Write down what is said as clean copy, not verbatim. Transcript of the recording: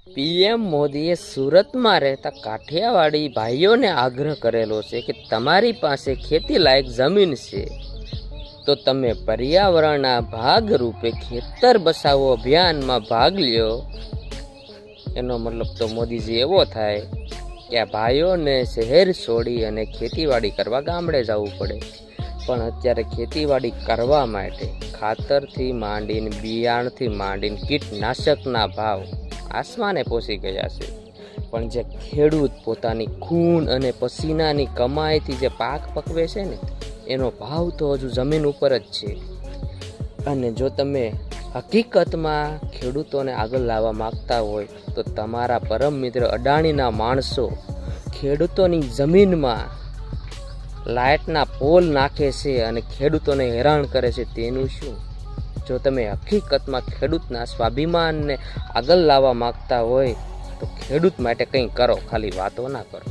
PM મોદીએ સુરતમાં રહેતા કાઠિયાવાડી ભાઈઓને આગ્રહ કરેલો છે કે તમારી પાસે ખેતી લાયક જમીન છે તો તમે પર્યાવરણના ભાગરૂપે ખેતર બસાવો અભિયાનમાં ભાગ લ્યો। એનો મતલબ તો મોદીજી એવો થાય કે આ ભાઈઓને શહેર છોડી અને ખેતીવાડી કરવા ગામડે જવું પડે, પણ અત્યારે ખેતીવાડી કરવા માટે ખાતરથી માંડીને બિયારણથી માંડીને કીટનાશકના ભાવ આસમાને પહોંચી ગયા છે। પણ જે ખેડૂત પોતાની ખૂન અને પસીનાની કમાઈથી જે પાક પકવે છે ને એનો ભાવ તો હજુ જમીન ઉપર જ છે। અને જો તમે હકીકતમાં ખેડૂતોને આગળ લાવવા માગતા હોય તો તમારા પરમ મિત્ર અડાણીના માણસો ખેડૂતોની જમીનમાં લાઇટના પોલ નાખે છે અને ખેડૂતોને હેરાન કરે છે, તેનું શું? જો તમે હકીકતમાં ખેડૂતના સ્વાભિમાનને આગળ લાવવા માગતા હોય તો ખેડૂત માટે કંઈ કરો, ખાલી વાતો ના કરો।